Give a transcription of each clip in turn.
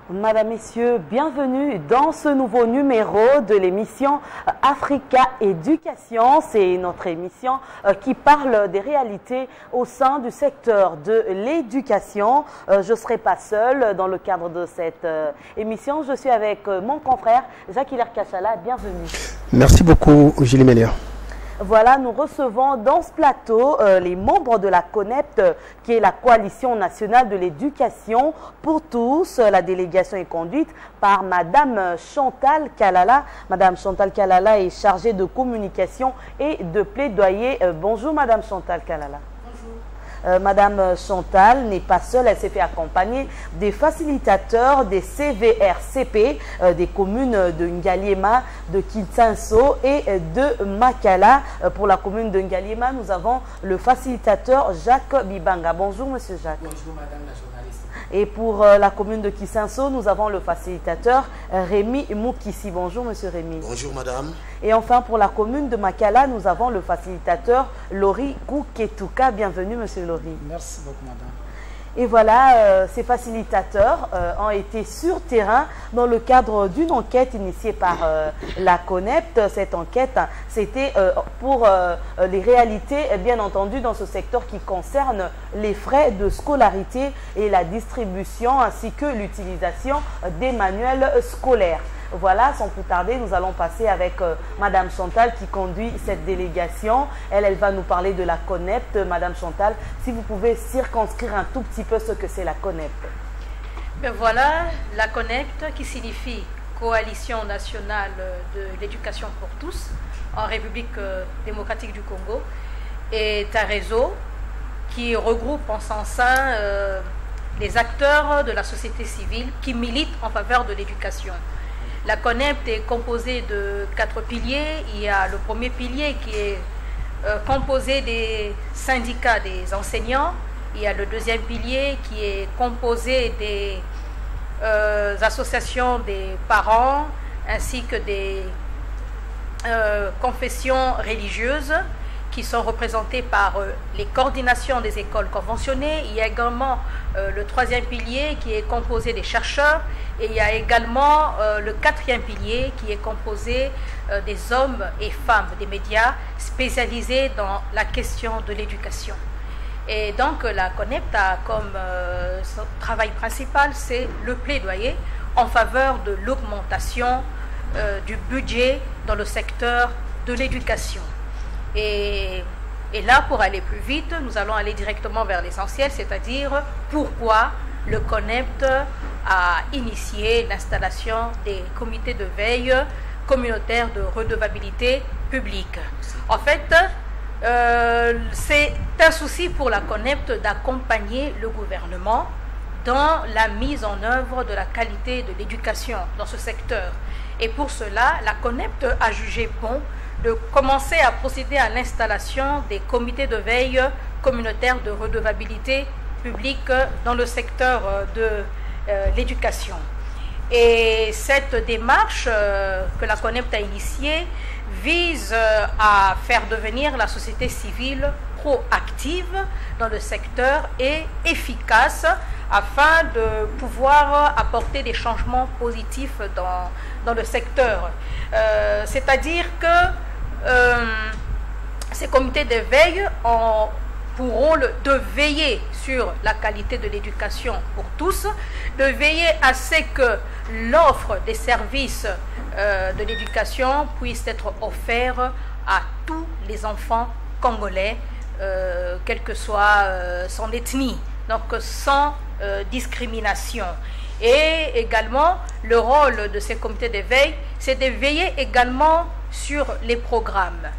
Madame, Messieurs, bienvenue dans ce nouveau numéro de l'émission Africa Éducation. C'est notre émission qui parle des réalités au sein du secteur de l'éducation. Je ne serai pas seule dans le cadre de cette émission. Je suis avec mon confrère Jacques-Hilaire Kachala. Bienvenue. Merci beaucoup, Julie Mélia. Voilà, nous recevons dans ce plateau les membres de la CONEPT, qui est la Coalition nationale de l'éducation pour tous. La délégation est conduite par Madame Chantal Kalala. Madame Chantal Kalala est chargée de communication et de plaidoyer. Bonjour Madame Chantal Kalala. Madame Chantal n'est pas seule, elle s'est fait accompagner des facilitateurs des CVRCP des communes de Ngaliema, de Kinsanso et de Makala. Pour la commune de Ngaliema, nous avons le facilitateur Jacques Bibanga. Bonjour Monsieur Jacques. Bonjour Madame la journaliste. Et pour la commune de Kinsanso, nous avons le facilitateur Rémi Moukissi. Bonjour Monsieur Rémi. Bonjour Madame. Et enfin pour la commune de Makala, nous avons le facilitateur Lori Kouketuka. Bienvenue Monsieur Lori. Merci beaucoup Madame. Et voilà, ces facilitateurs ont été sur terrain dans le cadre d'une enquête initiée par la CONEPT. Cette enquête, c'était pour les réalités, bien entendu, dans ce secteur qui concerne les frais de scolarité et la distribution ainsi que l'utilisation des manuels scolaires. Voilà, sans plus tarder, nous allons passer avec Madame Chantal qui conduit cette délégation. Elle va nous parler de la CONEPT. Madame Chantal, si vous pouvez circonscrire un tout petit peu ce que c'est la CONEPT. Ben voilà, la CONEPT qui signifie Coalition nationale de l'éducation pour tous en République démocratique du Congo est un réseau qui regroupe en son sein les acteurs de la société civile qui militent en faveur de l'éducation. La CONEPT est composée de 4 piliers. Il y a le premier pilier qui est composé des syndicats des enseignants. Il y a le deuxième pilier qui est composé des associations des parents ainsi que des confessions religieuses qui sont représentées par les coordinations des écoles conventionnées. Il y a également le troisième pilier qui est composé des chercheurs et il y a également le quatrième pilier qui est composé des hommes et femmes des médias spécialisés dans la question de l'éducation. Et donc la CONEPT a comme son travail principal, c'est le plaidoyer en faveur de l'augmentation du budget dans le secteur de l'éducation. Et là, pour aller plus vite, nous allons aller directement vers l'essentiel, c'est-à-dire pourquoi le CONEPT a initié l'installation des comités de veille communautaires de redevabilité publique. En fait, c'est un souci pour la CONEPT d'accompagner le gouvernement dans la mise en œuvre de la qualité de l'éducation dans ce secteur. Et pour cela, la CONEPT a jugé bon de commencer à procéder à l'installation des comités de veille communautaires de redevabilité publique dans le secteur de l'éducation. Et cette démarche que la CONEPT a initiée vise à faire devenir la société civile proactive dans le secteur et efficace afin de pouvoir apporter des changements positifs dans le secteur. C'est-à-dire que ces comités de veille ont pour rôle de veiller sur la qualité de l'éducation pour tous, de veiller à ce que l'offre des services de l'éducation puisse être offerte à tous les enfants congolais, quelle que soit son ethnie, donc sans discrimination. Et également, le rôle de ces comités de veille, c'est de veiller également sur les programmes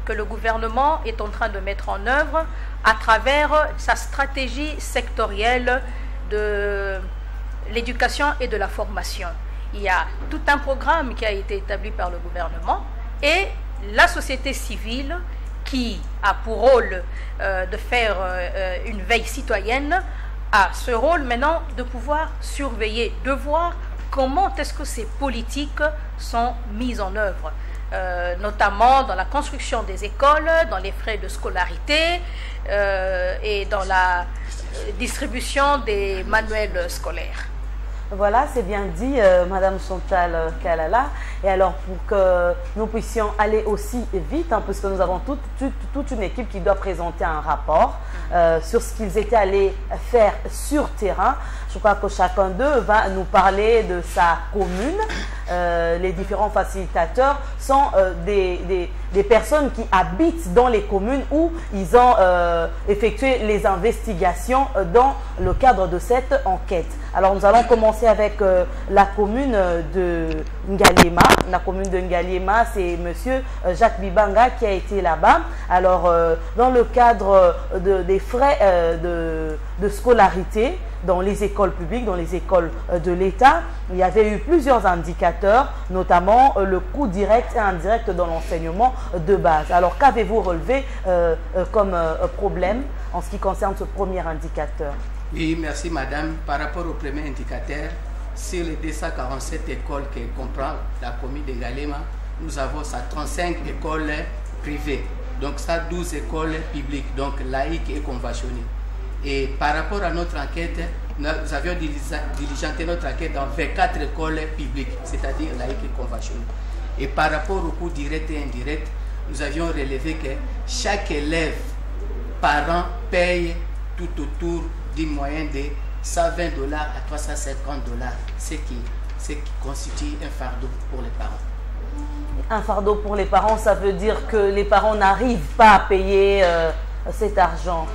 que le gouvernement est en train de mettre en œuvre à travers sa stratégie sectorielle de l'éducation et de la formation. Il y a tout un programme qui a été établi par le gouvernement et la société civile qui a pour rôle de faire une veille citoyenne a ce rôle maintenant de pouvoir surveiller, de voir comment est-ce que ces politiques sont mises en œuvre. Notamment dans la construction des écoles, dans les frais de scolarité et dans la distribution des manuels scolaires. Voilà, c'est bien dit, Madame Chantal Kalala. Et alors, pour que nous puissions aller aussi vite, hein, puisque nous avons toute une équipe qui doit présenter un rapport sur ce qu'ils étaient allés faire sur terrain. Je crois que chacun d'eux va nous parler de sa commune. Les différents facilitateurs sont des personnes qui habitent dans les communes où ils ont effectué les investigations dans le cadre de cette enquête. Alors nous allons commencer avec la commune de Ngaliema. La commune de Ngaliema, c'est monsieur Jacques Bibanga qui a été là-bas. Alors dans le cadre des frais de scolarité dans les écoles publiques, dans les écoles de l'État, il y avait eu plusieurs indicateurs, notamment le coût direct et indirect dans l'enseignement de base. Alors qu'avez-vous relevé comme problème en ce qui concerne ce premier indicateur? Oui, merci madame. Par rapport au premier indicateur, sur les 247 écoles que comprend la commune de Ngaliema, nous avons 35 écoles privées, donc ça 12 écoles publiques, donc laïques et conventionnées. Et par rapport à notre enquête, nous avions diligenté notre enquête dans 24 écoles publiques, c'est-à-dire laïques et conventionnées. Et par rapport au coût direct et indirect, nous avions relevé que chaque élève par an paye tout autour d'une moyenne de 120 $ à 350 $, ce qui constitue un fardeau pour les parents. Un fardeau pour les parents, ça veut dire que les parents n'arrivent pas à payer cet argent.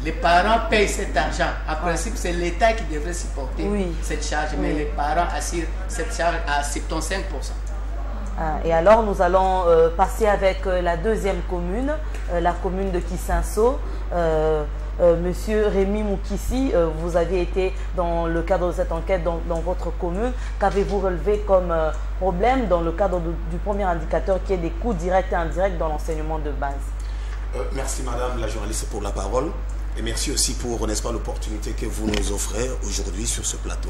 Les parents payent cet argent. En principe, c'est l'État qui devrait supporter cette charge, mais les parents assurent cette charge à 75%. Et alors, nous allons passer avec la deuxième commune, la commune de Kisinso. Monsieur Rémi Moukissi, vous avez été dans le cadre de cette enquête dans votre commune. Qu'avez-vous relevé comme problème dans le cadre du premier indicateur qui est des coûts directs et indirects dans l'enseignement de base? Merci madame la journaliste pour la parole. Et merci aussi pour, n'est-ce pas, l'opportunité que vous nous offrez aujourd'hui sur ce plateau.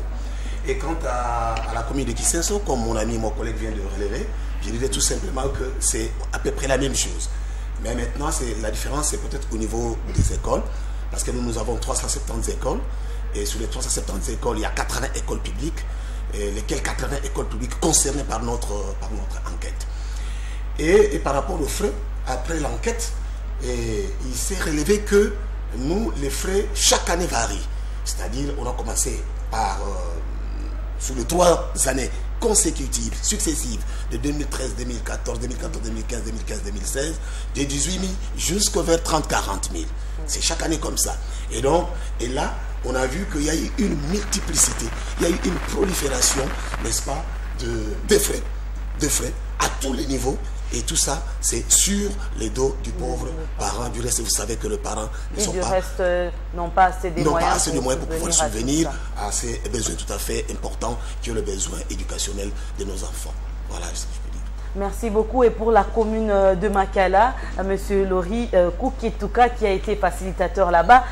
Et quant à la commune de Kisinso, comme mon ami, mon collègue vient de relever, je dirais tout simplement que c'est à peu près la même chose. Mais maintenant, la différence, c'est peut-être au niveau des écoles, parce que nous avons 370 écoles, et sur les 370 écoles, il y a 80 écoles publiques, et lesquelles 80 écoles publiques concernées par notre enquête. Et par rapport aux frais, après l'enquête, il s'est relevé que nous, les frais, chaque année varient. C'est-à-dire, on a commencé par, sur les 3 années consécutives, successives, de 2013, 2014, 2014, 2015, 2015, 2016, de 18 000 jusqu'au vers 30, 40 000. C'est chaque année comme ça. Et donc, et là, on a vu qu'il y a eu une multiplicité, il y a eu une prolifération, n'est-ce pas, de frais à tous les niveaux. Et tout ça, c'est sur les dos du pauvre parent. Du reste, vous savez que les parents n'ont pas assez de moyens pour pouvoir subvenir à ces besoins tout à fait importants qui sont les besoins éducationnels de nos enfants. Voilà ce que je peux dire. Merci beaucoup. Et pour la commune de Makala, M. Lori Kouketouka, qui a été facilitateur là-bas,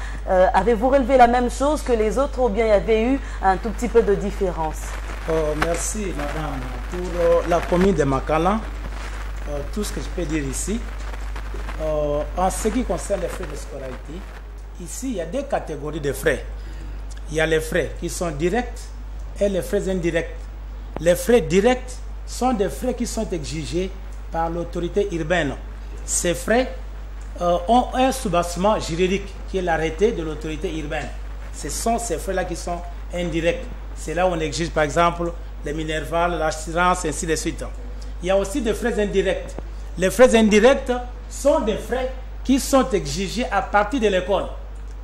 avez-vous relevé la même chose que les autres ou bien il y avait eu un tout petit peu de différence? Merci, madame. Pour la commune de Makala, tout ce que je peux dire ici, en ce qui concerne les frais de scolarité, ici il y a deux catégories de frais. Il y a les frais qui sont directs et les frais indirects. Les frais directs sont des frais qui sont exigés par l'autorité urbaine. Ces frais ont un soubassement juridique qui est l'arrêté de l'autorité urbaine. Ce sont ces frais-là qui sont indirects. C'est là où on exige par exemple les minervales, l'assurance, ainsi de suite. Il y a aussi des frais indirects. Les frais indirects sont des frais qui sont exigés à partir de l'école.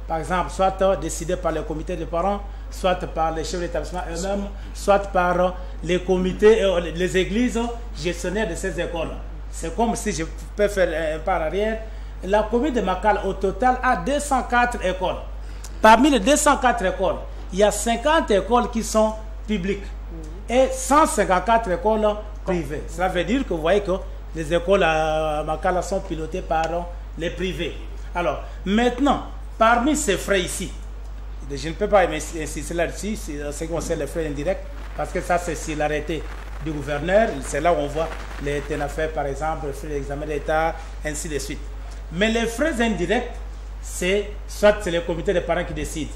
Par exemple, soit décidés par le comité de parents, soit par les chefs d'établissement eux-mêmes, soit par les comités, les églises gestionnaires de ces écoles. C'est comme si je peux faire un pas en arrière. La commune de Makala, au total, a 204 écoles. Parmi les 204 écoles, il y a 50 écoles qui sont publiques et 154 écoles privées. Ça veut dire que vous voyez que les écoles à Makala sont pilotées par les privés. Alors, maintenant, parmi ces frais ici, je ne peux pas insister là-dessus, ce qui concerne les frais indirects, parce que ça, c'est sur l'arrêté du gouverneur. C'est là où on voit les TNFR, par exemple, les frais d'examen d'État, ainsi de suite. Mais les frais indirects, c'est soit c'est le comité des parents qui décide,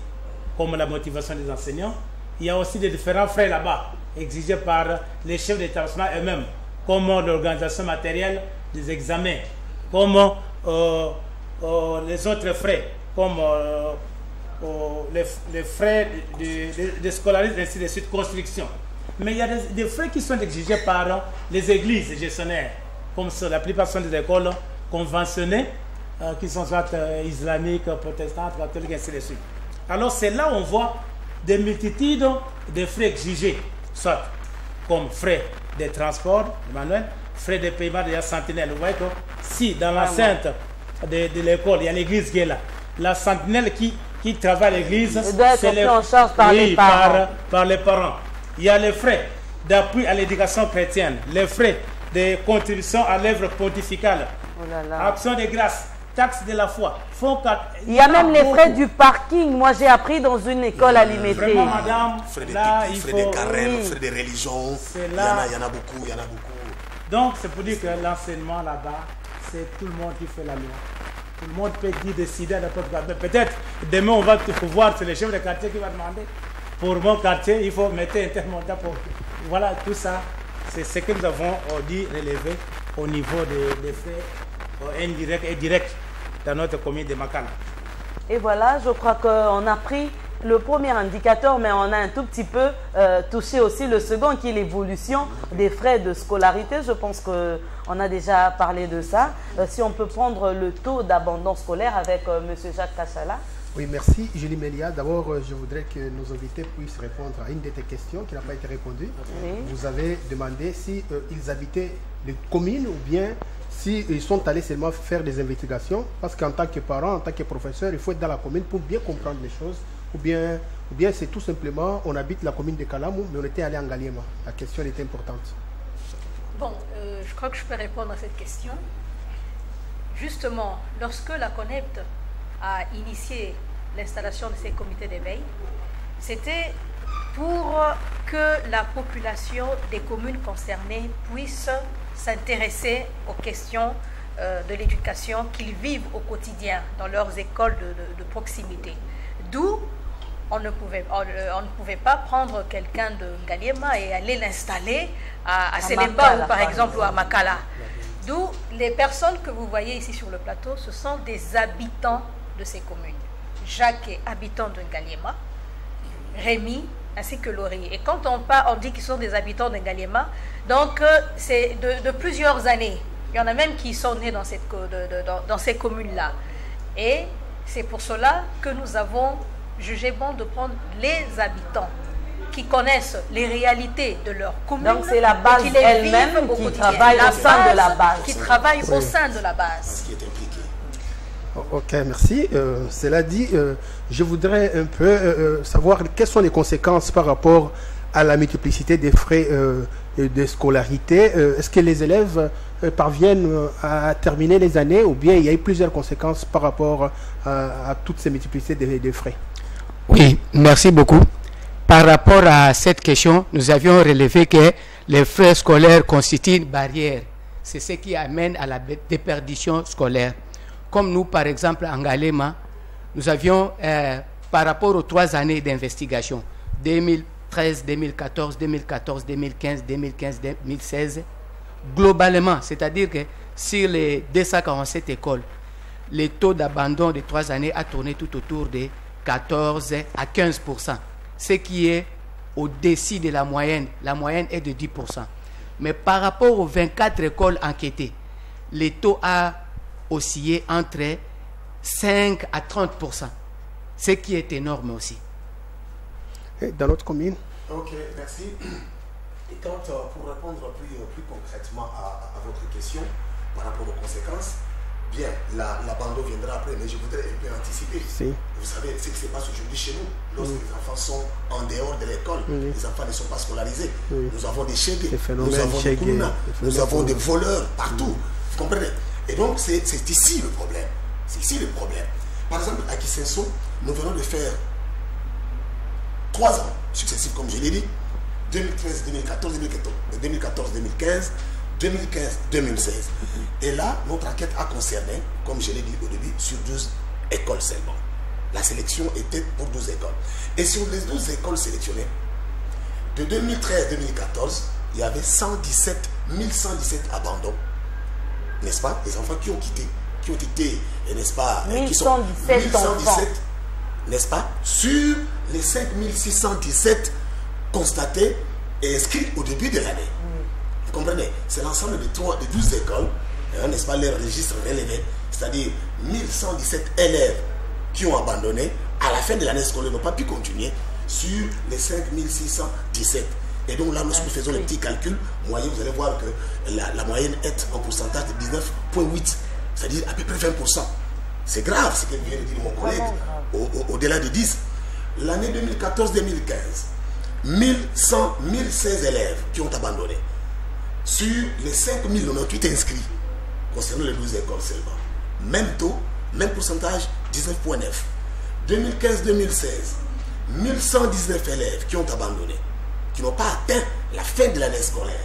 comme la motivation des enseignants, il y a aussi des différents frais là-bas, exigés par les chefs d'établissement eux-mêmes, comme l'organisation matérielle des examens, comme les autres frais, comme les frais de scolarisme, ainsi de suite, construction. Mais il y a des frais qui sont exigés par les églises gestionnaires, comme la plupart sont des écoles conventionnées, qui sont soit islamiques, protestantes, catholiques, ainsi de suite. Alors c'est là où on voit des multitudes de frais exigés, soit comme frais de transport, Emmanuel, frais de paiement de la sentinelle. Vous voyez que si dans l'enceinte de l'école, il y a l'église qui est là, la sentinelle qui travaille à l'église, c'est pris en charge par les parents. Par les parents. Il y a les frais d'appui à l'éducation chrétienne, les frais de contribution à l'œuvre pontificale, action de grâce, taxe de la foi. Il y a même les frais du parking. Moi, j'ai appris dans une école à Limité. Vraiment, madame, frais de là, pipi, frais de carême, frais de religion. Il y en a beaucoup, il y en a beaucoup. Donc, c'est pour dire que l'enseignement là-bas, c'est tout le monde qui fait la loi. Tout le monde peut décider à n'importe quoi. Peut-être demain, on va pouvoir, c'est le chef de quartier qui va demander. Pour mon quartier, il faut mettre un tel montant pour... Voilà, tout ça, c'est ce que nous avons dit relever au niveau des frais indirects et directs dans notre commune de Makala. Et voilà, je crois qu'on a pris le premier indicateur, mais on a un tout petit peu touché aussi le second, qui est l'évolution des frais de scolarité. Je pense qu'on a déjà parlé de ça. Si on peut prendre le taux d'abandon scolaire avec M. Jacques Kachala. Oui, merci Julie Melia. D'abord, je voudrais que nos invités puissent répondre à une de tes questions qui n'a pas été répondue. Oui. Vous avez demandé si ils habitaient les communes ou bien s'ils sont allés seulement faire des investigations. Parce qu'en tant que parent, en tant que professeur, il faut être dans la commune pour bien comprendre les choses. Ou bien c'est tout simplement, on habite la commune de Kalamou, mais on était allé en Ngaliema. La question était importante. Bon, je crois que je peux répondre à cette question. Justement, lorsque la CONEPT a initié l'installation de ces comités d'éveil, c'était pour que la population des communes concernées puisse s'intéresser aux questions de l'éducation qu'ils vivent au quotidien dans leurs écoles de proximité. D'où on ne pouvait pas prendre quelqu'un de Ngaliema et aller l'installer à Séléba ou par exemple ou à Makala. D'où les personnes que vous voyez ici sur le plateau, ce sont des habitants de ces communes. Jacques est habitant de Ngaliema, Rémi ainsi que Laurie. Et quand on dit qu'ils sont des habitants de Ngaliema, donc c'est de plusieurs années. Il y en a même qui sont nés dans ces communes-là. Et c'est pour cela que nous avons jugé bon de prendre les habitants qui connaissent les réalités de leur commune. Donc c'est la base elle-même qui travaille au sein de la base. Qui travaille au sein de la base. Qui est impliqué. Ok, merci. Cela dit, je voudrais un peu savoir quelles sont les conséquences par rapport à la multiplicité des frais de scolarité. Est-ce que les élèves parviennent à terminer les années ou bien il y a eu plusieurs conséquences par rapport à toutes ces multiplicités de frais? Oui, merci beaucoup. Par rapport à cette question, nous avions relevé que les frais scolaires constituent une barrière. C'est ce qui amène à la déperdition scolaire. Comme nous, par exemple, en Ngaliema, nous avions, par rapport aux 3 années d'investigation, 2013, 2014, 2014, 2015, 2015, 2016, globalement, c'est-à-dire que sur les 247 écoles, le taux d'abandon des 3 années a tourné tout autour de 14 à 15%, ce qui est au-dessus de la moyenne. La moyenne est de 10%. Mais par rapport aux 24 écoles enquêtées, le taux a oscillé entre 5 à 30%, ce qui est énorme aussi. Et dans notre commune? Ok, merci. Et quand, pour répondre plus concrètement à votre question par rapport aux conséquences, bien, l'abandon viendra après, mais je voudrais un peu anticiper. Si. Vous savez ce qui se passe aujourd'hui chez nous. Lorsque les enfants sont en dehors de l'école, les enfants ne sont pas scolarisés. Nous avons des chégués, nous avons des kounas, nous avons des voleurs partout. Vous comprenez? Et donc, c'est ici le problème. C'est ici le problème. Par exemple, à Kisenso, nous venons de faire 3 ans successifs, comme je l'ai dit, 2013, 2014, 2014, 2015, 2015, 2016. Et là, notre enquête a concerné, comme je l'ai dit au début, sur 12 écoles seulement. La sélection était pour 12 écoles. Et sur les 12 écoles sélectionnées, De 2013-2014, il y avait 1117 abandons, n'est-ce pas? Les enfants qui ont été, n'est-ce pas, 1117 enfants, n'est-ce pas, sur les 5617 constatés et inscrits au début de l'année. Vous comprenez? C'est l'ensemble de 12 écoles, n'est-ce pas, les registres relevés, c'est-à-dire 1117 élèves qui ont abandonné à la fin de l'année scolaire, n'ont pas pu continuer sur les 5617. Et donc là, lorsque nous faisons les petits calculs moyens, vous allez voir que la moyenne est en pourcentage de 19,8, c'est-à-dire à peu près 20%. C'est grave ce que vient de dire mon collègue, au-delà de 10. L'année 2014-2015, 1016 élèves qui ont abandonné sur les 5098 inscrits concernant les 12 écoles seulement. Même taux, même pourcentage, 19,9. 2015-2016, 1119 élèves qui ont abandonné, qui n'ont pas atteint la fin de l'année scolaire,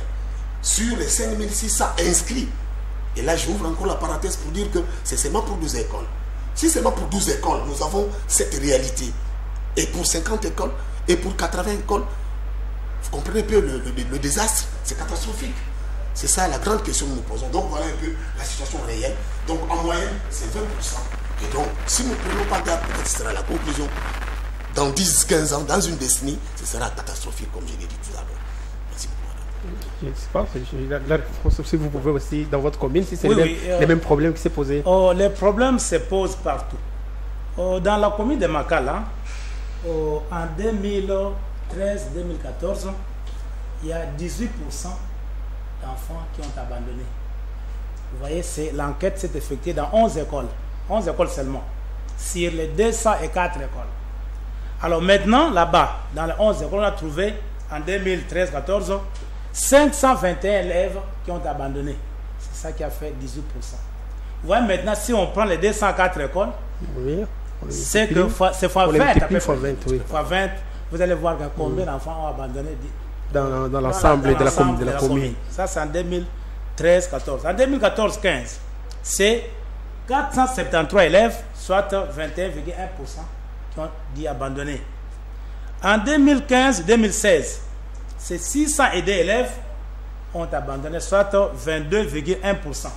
sur les 5600 inscrits. Et là, j'ouvre encore la parenthèse pour dire que c'est seulement pour 12 écoles. Si seulement pour 12 écoles, nous avons cette réalité, et pour 50 écoles, et pour 80 écoles, vous comprenez un peu le désastre, c'est catastrophique. C'est ça la grande question que nous posons. Donc voilà un peu la situation réelle. Donc en moyenne, c'est 20%. Et donc, si nous ne prenons pas garde, peut-être ce sera la conclusion. Dans 10-15 ans, dans une décennie, ce sera catastrophique, comme je l'ai dit tout à l'heure. Merci beaucoup, madame. Je ne sais pas, la réponse, si vous pouvez aussi, dans votre commune, si c'est les mêmes problèmes qui s'est posés. Les problèmes se posent partout. Dans la commune de Makala, en 2013-2014, il y a 18% d'enfants qui ont abandonné. Vous voyez, l'enquête s'est effectuée dans 11 écoles. 11 écoles seulement, sur les 204 écoles. Alors maintenant, là-bas, dans les 11 écoles, on a trouvé, en 2013-14, 521 élèves qui ont abandonné. C'est ça qui a fait 18%. Vous voyez maintenant, si on prend les 204 écoles, c'est que c'est fois 20 à peu près. Fois 20, vous allez voir combien d'enfants ont abandonné dans l'ensemble de la commune. Ça, c'est en 2013-14. En 2014-15, c'est 473 élèves, soit 21,1% qui ont dit abandonner. En 2015-2016, c'est 602 élèves ont abandonné, soit 22,1%.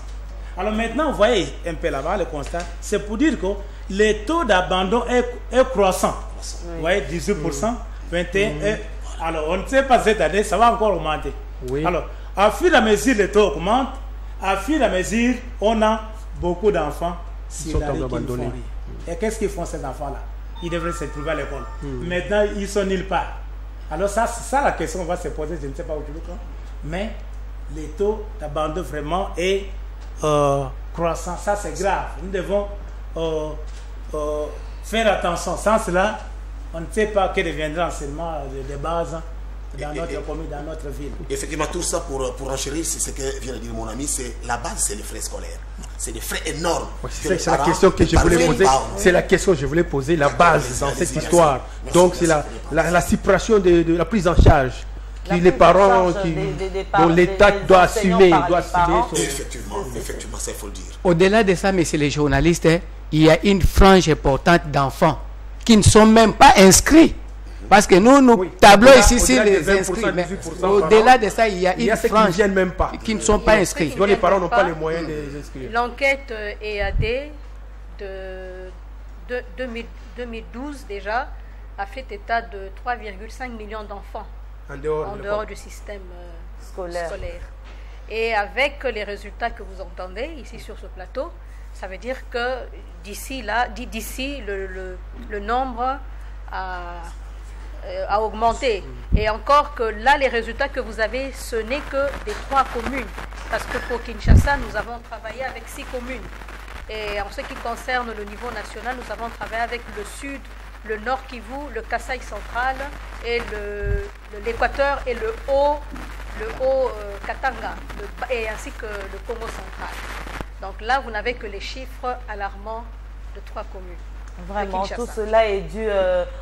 Alors maintenant, vous voyez un peu là-bas le constat, c'est pour dire que le taux d'abandon est croissant. Vous voyez, 18%, 21%. Alors, on ne sait pas cette année, ça va encore augmenter. Oui. Alors, à fur et à mesure, le taux augmente, à fur et à mesure, on a beaucoup d'enfants qui sont abandonnés. Et qu'est-ce qu'ils font ces enfants-là? Ils devraient se trouver à l'école. Maintenant, ils sont nulle part. Alors ça, c'est ça la question qu'on va se poser, je ne sais pas aujourd'hui. Mais le taux d'abandon vraiment est croissant. Ça, c'est grave. Nous devons faire attention. Sans cela, on ne sait pas que deviendra l'enseignement de base dans notre commune, dans notre ville. Effectivement, tout ça pour enchérir, c'est ce que vient de dire mon ami, c'est la base, c'est les frais scolaires. C'est des frais énormes. C'est la question que je voulais poser. C'est la question que je voulais poser, la base dans cette histoire. Donc c'est la suppression de la prise en charge que les parents, dont l'État doit assumer. Effectivement, ça il faut le dire. Au-delà de ça, messieurs les journalistes, il y a une frange importante d'enfants qui ne sont même pas inscrits. Parce que nous tablons ici sur les inscrits. Au-delà de ça, il y a une frange qui ne sont pas inscrits. Donc les parents n'ont pas les moyens de les inscrire. L'enquête EAD de 2012 déjà a fait état de 3,5 millions d'enfants en dehors du système scolaire. Et avec les résultats que vous entendez ici sur ce plateau, ça veut dire que d'ici le nombre a augmenté. Et encore que là, les résultats que vous avez, ce n'est que des 3 communes. Parce que pour Kinshasa, nous avons travaillé avec 6 communes. Et en ce qui concerne le niveau national, nous avons travaillé avec le Sud, le Nord Kivu, le Kasaï central, et l'Équateur et le Haut Katanga, et ainsi que le Congo central. Donc là, vous n'avez que les chiffres alarmants de 3 communes. Vraiment, tout cela est dû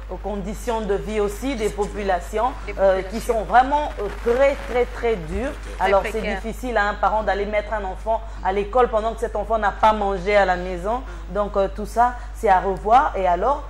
aux conditions de vie aussi des populations qui sont vraiment très dures. Alors c'est difficile à un parent d'aller mettre un enfant à l'école pendant que cet enfant n'a pas mangé à la maison. Donc tout ça, c'est à revoir. Et alors,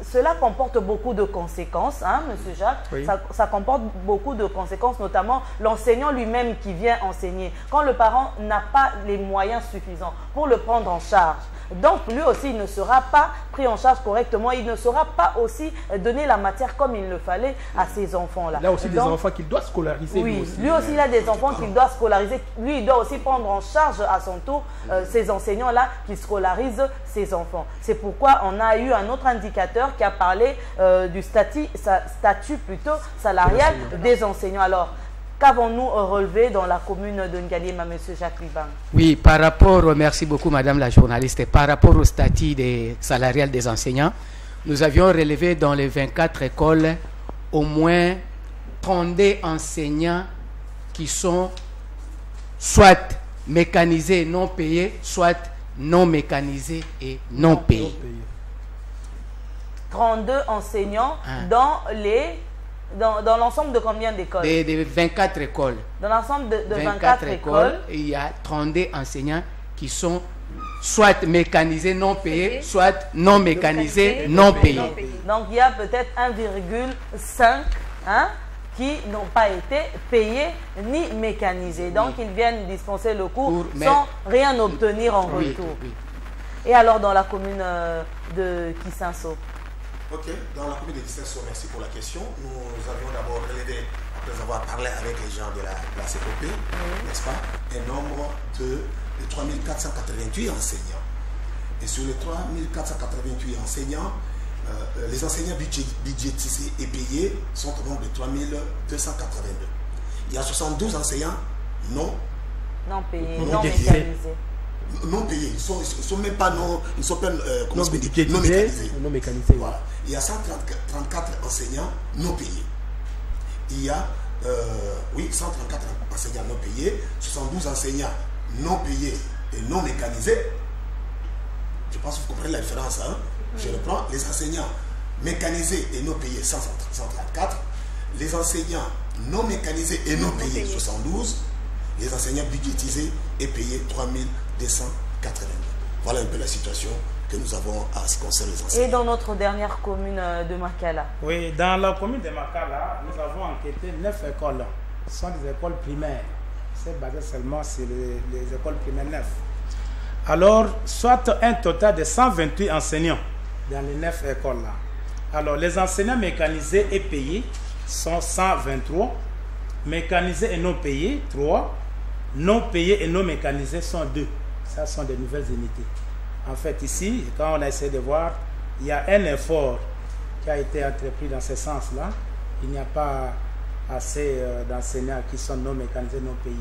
cela comporte beaucoup de conséquences, hein, Monsieur Jacques. Oui. Ça comporte beaucoup de conséquences, notamment l'enseignant lui-même qui vient enseigner. Quand le parent n'a pas les moyens suffisants pour le prendre en charge, donc lui aussi il ne sera pas pris en charge correctement, il ne saura pas aussi donner la matière comme il le fallait à ces enfants-là. Là aussi des enfants qu'il doit scolariser. Oui, lui aussi il a des enfants qu'il doit scolariser. Lui il doit aussi prendre en charge à son tour ces enseignants-là qui scolarisent ses enfants. C'est pourquoi on a eu un autre indicateur qui a parlé du statut plutôt salarial des enseignants. Alors, qu'avons-nous relevé dans la commune de Ngaliema, M. Jacques Libang? Oui, par rapport, merci beaucoup Madame la journaliste, et par rapport au statut salarial des enseignants, nous avions relevé dans les 24 écoles au moins 32 enseignants qui sont soit mécanisés non payés, soit non mécanisés et non payés. 32 enseignants dans l'ensemble de combien d'écoles? De 24 écoles. Dans l'ensemble de 24 écoles, il y a 32 enseignants qui sont soit mécanisés non payés, soit non mécanisés non payés. Donc il y a peut-être 1,5 qui n'ont pas été payés ni mécanisés. Donc ils viennent dispenser le cours sans rien obtenir en retour. Oui. Et alors dans la commune de Kisinso? Ok, dans la commune de Kisinso, merci pour la question. Nous avions d'abord relevé, après avoir parlé avec les gens de la CPP, n'est-ce pas, un nombre de 3488 enseignants. Et sur les 3488 enseignants, les enseignants budgétisés et payés sont au nombre de 3282. Il y a 72 enseignants non payés, non mécanisés. Non payés, ils sont même pas non mécanisés. Voilà. Il y a 134 enseignants non payés. Il y a 134 enseignants non payés, 72 enseignants non payés et non mécanisés. Je pense que vous comprenez la différence. Hein? Je reprends les enseignants mécanisés et non payés 134, les enseignants non mécanisés et non payés 72, les enseignants budgétisés et payés 3282. Voilà un peu la situation que nous avons à ce qui concerne les enseignants. Et dans notre dernière commune de Makala? Oui, dans la commune de Makala, nous avons enquêté 9 écoles. Ce sont des écoles primaires. C'est basé seulement sur les écoles primaires 9. Alors, soit un total de 128 enseignants dans les 9 écoles-là. Alors, les enseignants mécanisés et payés sont 123. Mécanisés et non payés, 3. Non payés et non mécanisés sont 2. Ça sont des nouvelles unités. En fait, ici, quand on a essayé de voir, il y a un effort qui a été entrepris dans ce sens-là. Il n'y a pas assez d'enseignants qui sont non mécanisés, non payés.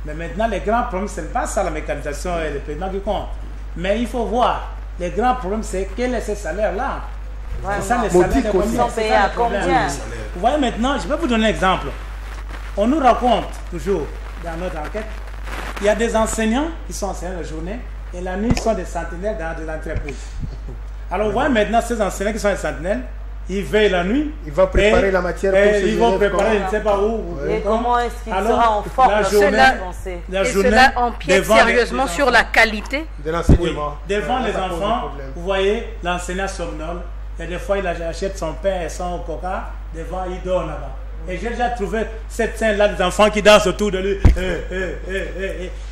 Mais maintenant, les grands problèmes, ce n'est pas ça la mécanisation et le paiement qui compte. Mais il faut voir, les grands problèmes, c'est quel est ce salaire-là. C'est ça, les salaires ils sont payés à combien? Vous voyez maintenant, je vais vous donner un exemple. On nous raconte toujours, dans notre enquête, il y a des enseignants qui sont enseignants la journée et la nuit sont des sentinelles dans des entreprises. Alors, vous voyez maintenant, ces enseignants qui sont des sentinelles, ils veillent la nuit. Ils vont préparer la matière pour ils vont préparer, je ne sais pas où. Et comment est-ce qu'il sera en forme cela empiète sérieusement sur la qualité de l'enseignement. Devant les enfants, vous voyez l'enseignant somnole. Et des fois, il achète son pain et son coca. Devant, il dort là-bas. Et j'ai déjà trouvé cette scène-là des enfants qui dansent autour de lui.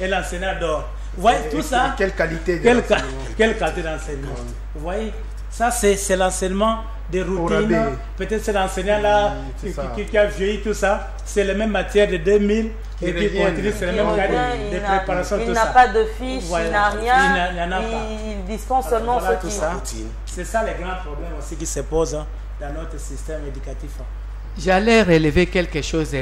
Et l'enseignant dort. Vous voyez tout ça? Quelle qualité d'enseignement. Vous voyez, ça c'est l'enseignement des routines. Peut-être c'est l'enseignant-là qui a vieilli tout ça. C'est les mêmes matières de 2000 et puis continue, c'est les mêmes qualités de préparation. Il n'a pas de fiche, il n'a rien. Il dispense seulement ce qui... C'est ça les grands problèmes aussi qui se posent dans notre système éducatif. J'allais relever quelque chose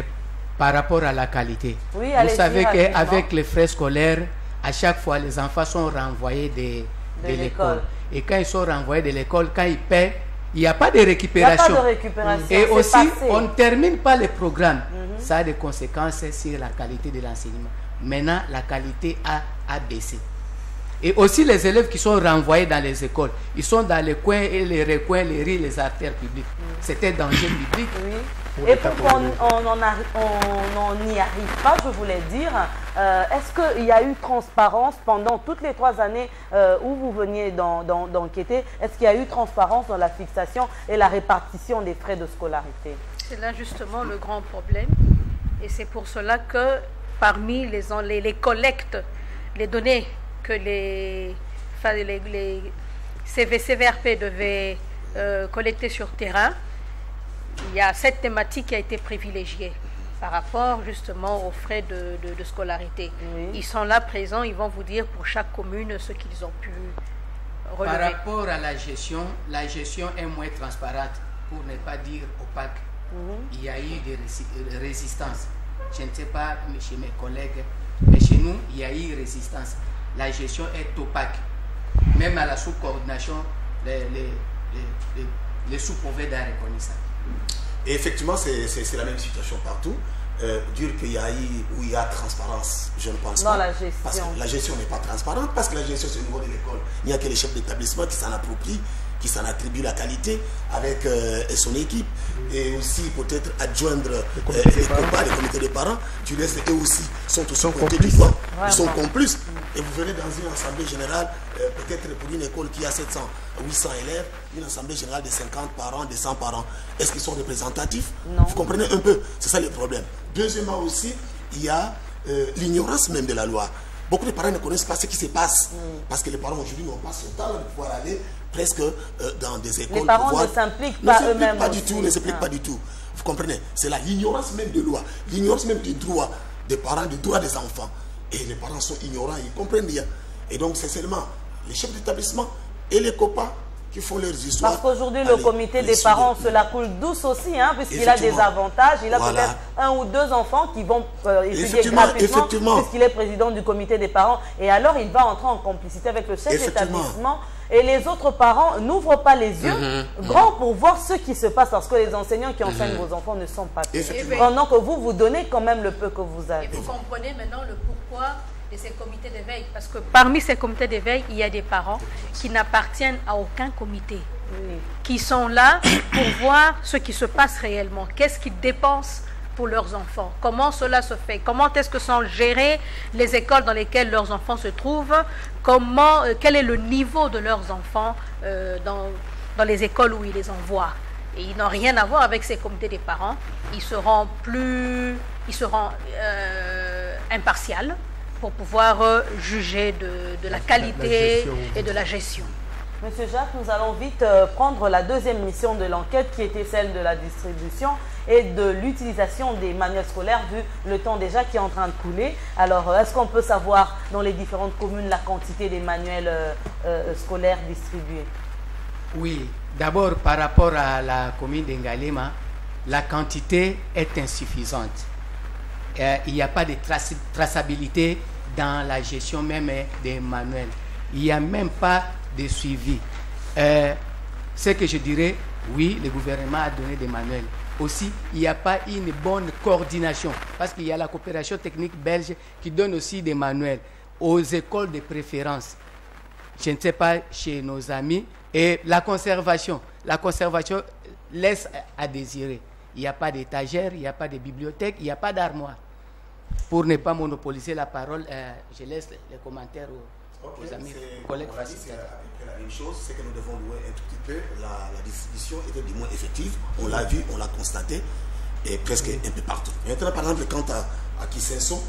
par rapport à la qualité. Oui, vous savez qu'avec les frais scolaires, à chaque fois, les enfants sont renvoyés de l'école. Et quand ils sont renvoyés de l'école, quand ils paient, il n'y a pas de récupération. Et aussi, on ne termine pas les programmes. Ça a des conséquences sur la qualité de l'enseignement. Maintenant, la qualité a baissé. Et aussi les élèves qui sont renvoyés dans les écoles. Ils sont dans les coins et les recoins, les rues, les artères publiques. C'était danger public. Oui. Et pour qu'on n'y arrive pas, je voulais dire, est-ce qu'il y a eu transparence pendant toutes les 3 années où vous veniez d'enquêter? Est-ce qu'il y a eu transparence dans la fixation et la répartition des frais de scolarité? C'est là justement le grand problème. Et c'est pour cela que parmi les collectes, les données que les CVRP devaient collecter sur terrain, il y a cette thématique qui a été privilégiée par rapport justement aux frais de scolarité. Oui. Ils sont là présents, ils vont vous dire pour chaque commune ce qu'ils ont pu relever. Par rapport à la gestion est moins transparente, pour ne pas dire opaque. Il y a eu des résistances. Je ne sais pas chez mes collègues, mais chez nous, il y a eu résistance. La gestion est opaque. Même à la sous-coordination, les sous-pouvaient d'un reconnaissance. Et effectivement, c'est la même situation partout. Dire qu'il y a eu ou il y a transparence, je ne pense pas. La gestion. Parce que la gestion n'est pas transparente, parce que la gestion, c'est au niveau de l'école. Il n'y a que les chefs d'établissement qui s'en approprient, qui s'en attribue la qualité avec son équipe, et aussi peut-être adjoindre les comités des parents. Tu laisses eux aussi, sont côté du fond, ils sont complices. Et vous venez dans une assemblée générale, peut-être pour une école qui a 700, 800 élèves, une assemblée générale de 50 parents, de 100 parents. Est-ce qu'ils sont représentatifs? Non. Vous comprenez un peu? C'est ça le problème. Deuxièmement aussi, il y a l'ignorance même de la loi. Beaucoup de parents ne connaissent pas ce qui se passe. Parce que les parents aujourd'hui n'ont pas ce temps de pouvoir aller presque dans des écoles. Les parents ne s'impliquent pas eux-mêmes. Ne s'impliquent pas du tout. Vous comprenez? C'est là l'ignorance même de loi. L'ignorance même du droit des parents, du droit des enfants. Et les parents sont ignorants, ils ne comprennent rien. Et donc c'est seulement les chefs d'établissement et les copains qui font leurs histoires. Parce qu'aujourd'hui, le comité des parents, cela coule douce aussi, hein, puisqu'il a des avantages. Il a peut-être 1 ou 2 enfants qui vont étudier gratuitement, puisqu'il est président du comité des parents. Et alors, il va entrer en complicité avec le chef d'établissement. Et les autres parents n'ouvrent pas les yeux grands pour voir ce qui se passe, parce que les enseignants qui enseignent vos enfants ne sont pas payés. Pendant que vous donnez quand même le peu que vous avez. Et vous comprenez maintenant le pourquoi de ces comités d'éveil, parce que parmi ces comités d'éveil, il y a des parents qui n'appartiennent à aucun comité, qui sont là pour voir ce qui se passe réellement, qu'est-ce qu'ils dépensent pour leurs enfants, comment cela se fait, comment est-ce que sont gérées les écoles dans lesquelles leurs enfants se trouvent, quel est le niveau de leurs enfants dans les écoles où ils les envoient. Et ils n'ont rien à voir avec ces comités des parents, ils seront impartials pour pouvoir juger de la qualité et de la gestion. Monsieur Jacques, nous allons vite prendre la deuxième mission de l'enquête, qui était celle de la distribution et de l'utilisation des manuels scolaires, vu le temps déjà qui est en train de couler. Alors, est-ce qu'on peut savoir dans les différentes communes la quantité des manuels scolaires distribués? Oui, d'abord par rapport à la commune d'Ngalema, la quantité est insuffisante. Il n'y a pas de traçabilité dans la gestion même des manuels. Il n'y a même pas de suivi. Ce que je dirais, oui, le gouvernement a donné des manuels. Aussi, il n'y a pas une bonne coordination, parce qu'il y a la coopération technique belge qui donne aussi des manuels aux écoles de préférence. Je ne sais pas chez nos amis. Et la conservation laisse à désirer. Il n'y a pas d'étagère, il n'y a pas de bibliothèque, il n'y a pas d'armoire. Pour ne pas monopoliser la parole, je laisse les commentaires aux amis, aux collègues. C'est à peu près la même chose, c'est que nous devons louer un tout petit peu. La distribution était du moins effective, on l'a vu, on l'a constaté, et presque un peu partout. Maintenant, par exemple, quant à Kisenso,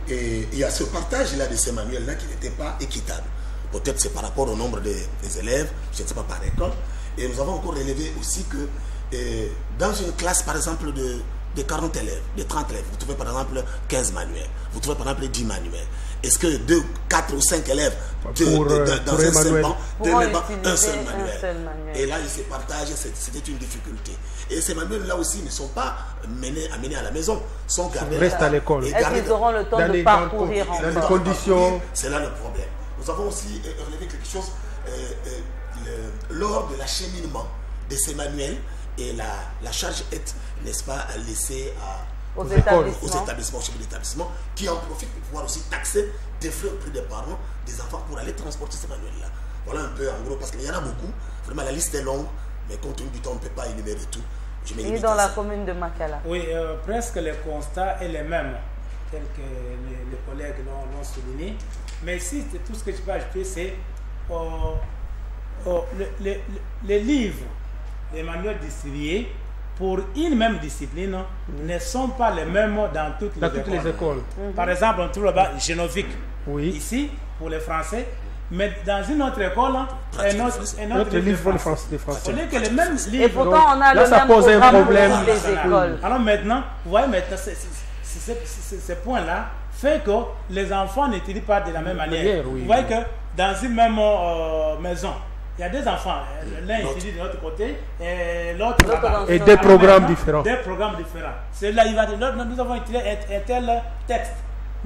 il y a ce partage-là de ces manuels-là qui n'était pas équitable. Peut-être c'est par rapport au nombre des élèves, je ne sais pas, par école. Et nous avons encore relevé aussi que dans une classe, par exemple, de 40 élèves, de 30 élèves, vous trouvez par exemple 15 manuels, vous trouvez par exemple 10 manuels. Est-ce que 2, 4 ou 5 élèves dans un seul banc, un seul manuel. Et là, ils se partagent, c'était une difficulté. Et ces manuels-là aussi ne sont pas amenés à la maison, sont gardés. Ils restent à l'école. Est-ce qu'ils auront le temps de parcourir dans les conditions? C'est là le problème. Nous avons aussi relevé quelque chose lors de l'acheminement de ces manuels, et la charge est, n'est-ce pas, laissée aux établissements, chefs d'établissement, qui en profitent pour pouvoir aussi taxer des frais auprès des parents, des enfants pour aller transporter ces manuels-là. Voilà un peu en gros, parce qu'il y en a beaucoup. Vraiment, la liste est longue, mais compte tenu du temps, on ne peut pas énumérer tout. Et dans la commune de Makala? Oui, presque les constats est les mêmes, tels que les collègues l'ont souligné. Mais ici, tout ce que je peux ajouter, c'est les livres, les manuels distribués pour une même discipline ne sont pas les mêmes dans toutes les écoles. Par exemple, on trouve là-bas Génovique, ici, pour les Français, mais dans une autre école, un autre livre pour les Français. On dit que les mêmes livres. Et pourtant, on a le même programme pour les écoles. Alors maintenant, vous voyez, ce point-là fait que les enfants n'étudient pas de la même manière. Vous voyez que dans une même maison, il y a des enfants, l'un étudie de l'autre côté et l'autre là-bas. Et des programmes différents. Des programmes différents. Celui-là, il va dire, nous avons étudié un tel texte.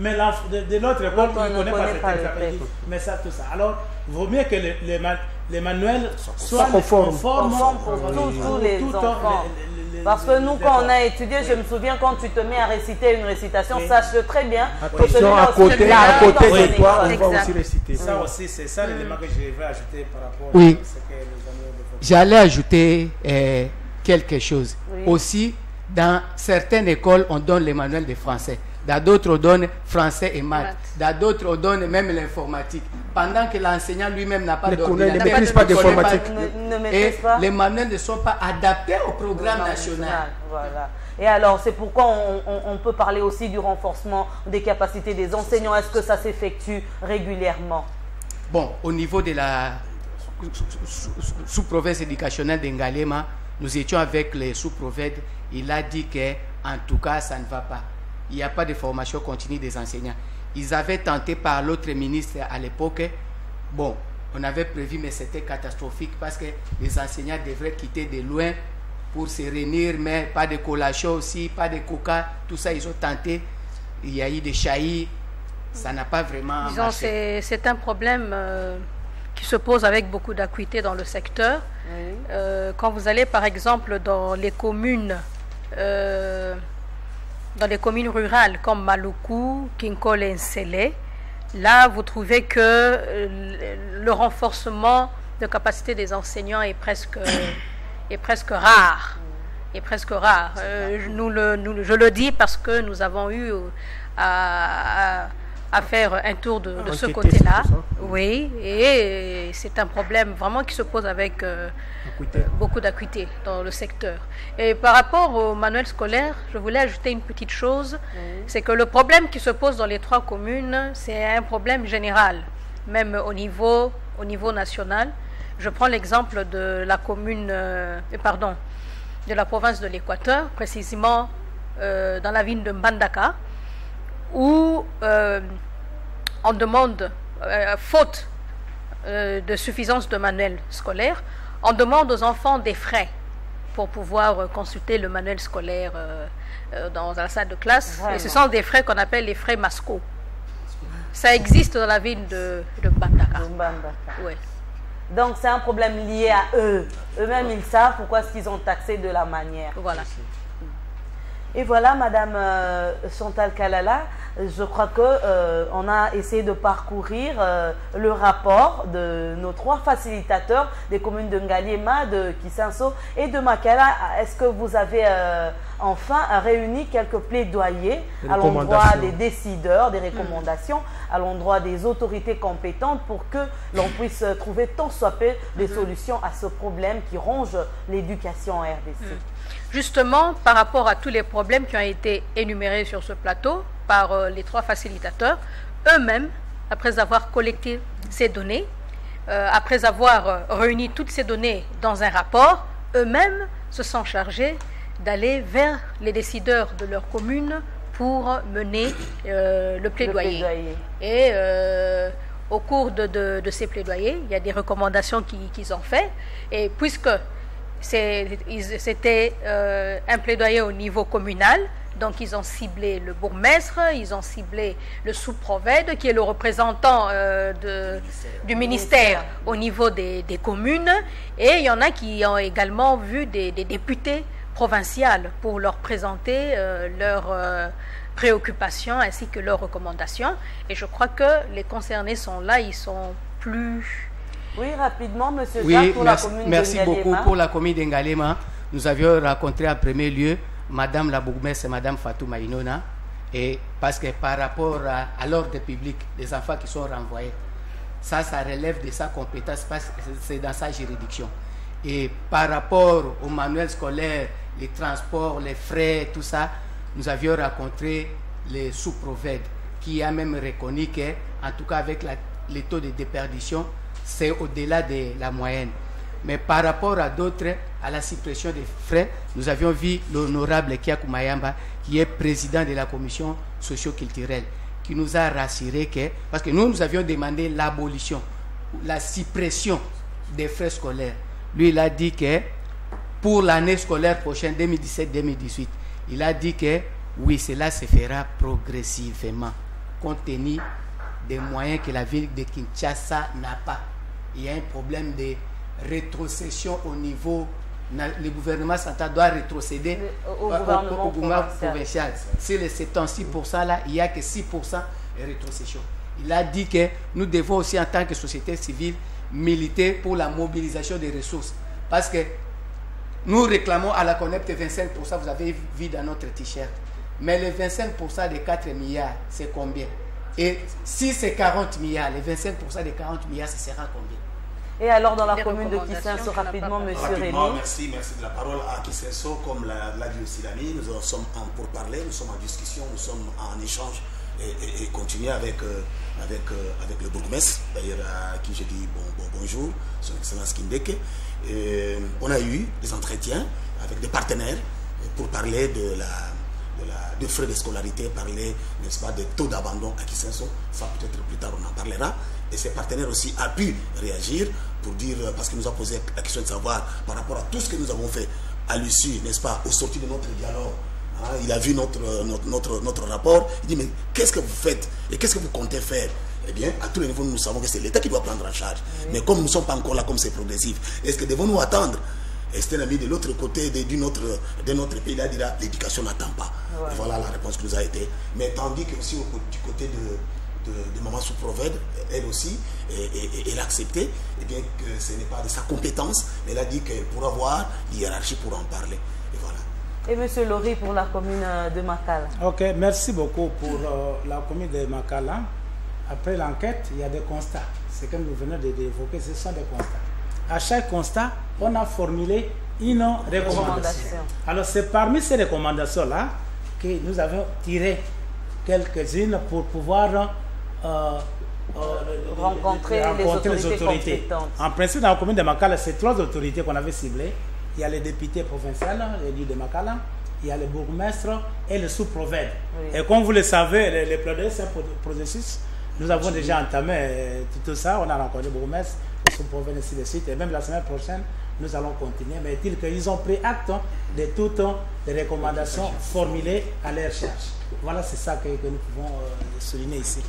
Mais de l'autre école, on ne connaît pas ce texte. Mais ça, tout ça. Alors, il vaut mieux que les manuels soient conformes pour tous les enfants. Parce que nous, quand on a étudié, je me souviens, quand tu te mets à réciter une récitation, sache très bien que celui-là à côté de toi, on va aussi réciter. Ça aussi, c'est ça l'élément que je vais ajouter par rapport à ce que les amis ont. J'allais ajouter quelque chose. Aussi, dans certaines écoles, on donne les manuels de français. Dans d'autres, on donne français et maths. Dans d'autres, on donne même l'informatique. Pendant que l'enseignant lui-même n'a pas d'ordinateur, ne maîtrise pas d'informatique. Et les manuels ne sont pas adaptés au programme national. Voilà. Et alors, c'est pourquoi on peut parler aussi du renforcement des capacités des enseignants. Est-ce que ça s'effectue régulièrement? Bon, au niveau de la sous-province éducationnelle de Ngalema, nous étions avec les sous-provinces. Il a dit qu'en tout cas, ça ne va pas. Il n'y a pas de formation continue des enseignants. Ils avaient tenté par l'autre ministre à l'époque. Bon, on avait prévu, mais c'était catastrophique parce que les enseignants devraient quitter de loin pour se réunir, mais pas de collation aussi, pas de coca, tout ça, ils ont tenté. Il y a eu des chahis, ça n'a pas vraiment marché. C'est un problème qui se pose avec beaucoup d'acuité dans le secteur. Quand vous allez, par exemple, dans les communes rurales comme Maluku, Kinkole et Nsele, là, vous trouvez que le renforcement de capacité des enseignants est presque rare. Je le dis parce que nous avons eu à faire un tour de ce côté-là. Oui, et c'est un problème vraiment qui se pose avec beaucoup d'acuité dans le secteur. Et par rapport au manuel scolaire, je voulais ajouter une petite chose, c'est que le problème qui se pose dans les 3 communes, c'est un problème général, même au niveau national. Je prends l'exemple de la commune, de la province de l'Équateur, précisément dans la ville de Mbandaka, où on demande, faute de suffisance de manuels scolaires, on demande aux enfants des frais pour pouvoir consulter le manuel scolaire dans la salle de classe. Vraiment. Et ce sont des frais qu'on appelle les frais Masco. Ça existe dans la ville de Mbandaka. Oui. Donc c'est un problème lié à eux. Eux-mêmes, ils savent pourquoi est-ce qu'ils ont taxé de la manière. Voilà. Et voilà, Madame Chantal Kalala, je crois qu'on a essayé de parcourir le rapport de nos 3 facilitateurs des communes de Ngaliema, de Kisenso et de Makala. Est-ce que vous avez enfin réuni quelques plaidoyers à l'endroit des décideurs, des recommandations, à l'endroit des autorités compétentes pour que l'on puisse trouver tant soit peu des solutions à ce problème qui ronge l'éducation en RDC? Justement, par rapport à tous les problèmes qui ont été énumérés sur ce plateau par les 3 facilitateurs, eux-mêmes, après avoir collecté ces données, après avoir réuni toutes ces données dans un rapport, eux-mêmes se sont chargés d'aller vers les décideurs de leur commune pour mener le plaidoyer. Et au cours de ces plaidoyers, il y a des recommandations qu'ils ont faites. Et puisque c'était un plaidoyer au niveau communal, donc ils ont ciblé le bourgmestre, ils ont ciblé le sous-provède qui est le représentant du ministère au niveau des communes, et il y en a qui ont également vu des députés provinciaux pour leur présenter préoccupations ainsi que leurs recommandations. Et je crois que les concernés sont là, ils sont plus... Oui, rapidement, M. Jacques, pour la commune de merci Ngalema. beaucoup pour la commune de Ngalema. Nous avions rencontré en premier lieu Madame la bourgmestre et Madame Fatou Maïnona, et parce que par rapport à l'ordre public, des enfants qui sont renvoyés, ça relève de sa compétence, parce que c'est dans sa juridiction. Et par rapport au manuel scolaire, les transports, les frais, tout ça, nous avions rencontré les sous-provèdes qui a même reconnu que, en tout cas avec les taux de déperdition, c'est au-delà de la moyenne. Mais par rapport à d'autres, à la suppression des frais, nous avions vu l'honorable Kiakou Mayamba, qui est président de la commission socio-culturelle, qui nous a rassuré que, parce que nous avions demandé l'abolition, la suppression des frais scolaires. Lui, il a dit que pour l'année scolaire prochaine, 2017-2018, il a dit que oui, cela se fera progressivement, compte tenu des moyens que la ville de Kinshasa n'a pas. Il y a un problème de rétrocession au niveau... Le gouvernement central doit rétrocéder au gouvernement provincial. Sur les 76% là, il n'y a que 6% de rétrocession. Il a dit que nous devons aussi, en tant que société civile, militer pour la mobilisation des ressources. Parce que nous réclamons à la CONEP 25%, vous avez vu dans notre t-shirt. Mais les 25% des 4 milliards, c'est combien? Et si c'est 40 milliards, les 25% des 40 milliards, ce sera combien? Et alors, dans la commune de Kisenso, rapidement, M. Rémy. Merci de la parole à Kisenso. Comme l'a dit aussi l'ami, nous sommes pour parler, nous sommes en discussion, nous sommes en échange et continuer avec le bourgmestre, d'ailleurs à qui je dis bonjour, son excellence Kindeke. On a eu des entretiens avec des partenaires pour parler de frais de scolarité, parler, n'est-ce pas, de taux d'abandon à Kisenso. Ça, peut-être plus tard, on en parlera. Et ces partenaires aussi ont pu réagir pour dire, parce qu'il nous a posé la question de savoir par rapport à tout ce que nous avons fait à l'issue, n'est-ce pas, au sorti de notre dialogue. Hein, il a vu notre rapport. Il dit, mais qu'est-ce que vous faites et qu'est-ce que vous comptez faire? Eh bien, à tous les niveaux, nous savons que c'est l'État qui doit prendre en charge. Oui. Mais comme nous ne sommes pas encore là, comme c'est progressif, est-ce que devons-nous attendre? Et c'est un ami de l'autre côté de notre pays, là, dira, l'éducation n'attend pas. Ouais. Et voilà la réponse qui nous a été. Mais tandis que aussi du côté de maman sous-provède, elle aussi, elle a accepté, et bien que ce n'est pas de sa compétence, mais elle a dit qu'elle pourra voir l'hiérarchie pour en parler. Et voilà. Et M. Lori pour la commune de Makala. Ok, merci beaucoup pour la commune de Makala. Après l'enquête, il y a des constats. Ce que nous venons d'évoquer, ce sont des constats. À chaque constat, on a formulé une recommandation. Alors, c'est parmi ces recommandations-là que nous avons tiré quelques-unes pour pouvoir rencontrer les autorités. En principe, dans la commune de Makala, c'est 3 autorités qu'on avait ciblées. Il y a les députés provinciaux, élus de Makala, il y a le bourgmestre et le sous-provède. Oui. Et comme vous le savez, les plaidoyers, c'est un processus. Nous avons déjà entamé tout ça. On a rencontré le bourgmestre, le sous-provède, ainsi de suite. Et même la semaine prochaine, nous allons continuer. Mais est-il qu'ils ont pris acte de toutes les recommandations formulées à leur charge. Voilà, c'est ça que nous pouvons souligner ici.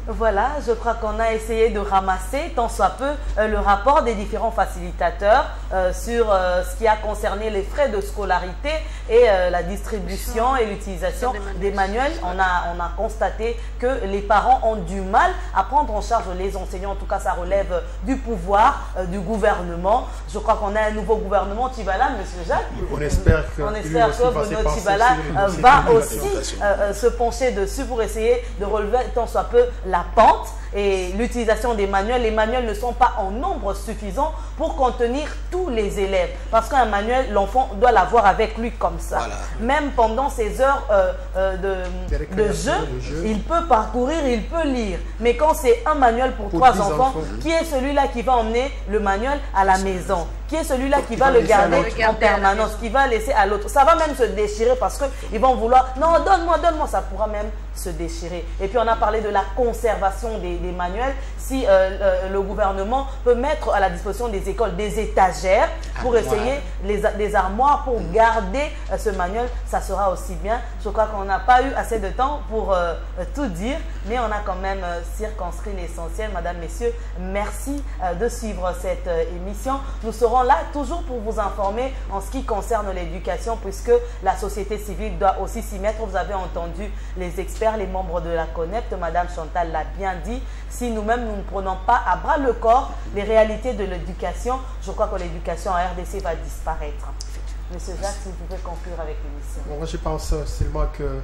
Voilà, je crois qu'on a essayé de ramasser, tant soit peu, le rapport des différents facilitateurs sur ce qui a concerné les frais de scolarité et la distribution et l'utilisation des manuels. On a constaté que les parents ont du mal à prendre en charge les enseignants. En tout cas, ça relève du pouvoir du gouvernement. Je crois qu'on a un nouveau gouvernement Tibala, M. Jacques. On espère que Bruno Tibala va aussi se pencher dessus pour essayer de relever, tant soit peu, la pente et l'utilisation des manuels. Les manuels ne sont pas en nombre suffisant pour contenir tous les élèves. Parce qu'un manuel, l'enfant doit l'avoir avec lui comme ça. Voilà. Même pendant ses heures de jeu, il peut parcourir, il peut lire. Mais quand c'est un manuel pour 3 enfants, qui est celui-là qui va emmener le manuel à la maison? Qui est celui-là qui va le garder en permanence, qui va laisser à l'autre? Ça va même se déchirer parce qu'ils vont vouloir, non, donne-moi, donne-moi, ça pourra même se déchirer. Et puis on a parlé de la conservation des manuels. Si le gouvernement peut mettre à la disposition des écoles des étagères pour essayer, des armoires pour garder ce manuel, ça sera aussi bien. Je crois qu'on n'a pas eu assez de temps pour tout dire, mais on a quand même circonscrit l'essentiel. Madame, Messieurs, merci de suivre cette émission. Nous serons serons là toujours pour vous informer en ce qui concerne l'éducation, puisque la société civile doit aussi s'y mettre. Vous avez entendu les experts, les membres de la CONEPT, Madame Chantal l'a bien dit. Si nous-mêmes, nous ne prenons pas à bras le corps les réalités de l'éducation, je crois que l'éducation en RDC va disparaître. Monsieur Jacques, si vous pouvez conclure avec l'émission. Bon, moi, je pense seulement que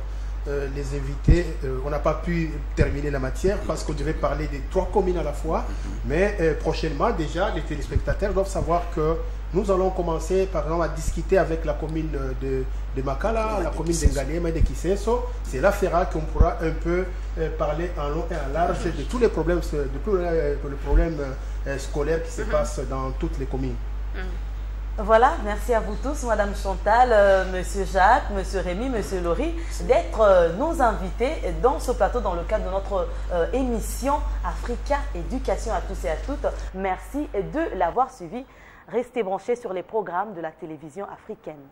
les invités, on n'a pas pu terminer la matière parce qu'on devait parler des 3 communes à la fois. Mais prochainement, déjà, les téléspectateurs doivent savoir que nous allons commencer, par exemple, à discuter avec la commune de Makala, la commune d'Ngalema et de Kisenso. C'est là, Ferra, qu'on pourra un peu parler en long et en large de tous les problèmes, scolaires qui se passent dans toutes les communes. Voilà, merci à vous tous, Madame Chantal, Monsieur Jacques, Monsieur Rémi, Monsieur Laurie, d'être nos invités dans ce plateau dans le cadre de notre émission Africa Éducation à tous et à toutes. Merci de l'avoir suivi. Restez branchés sur les programmes de la télévision africaine.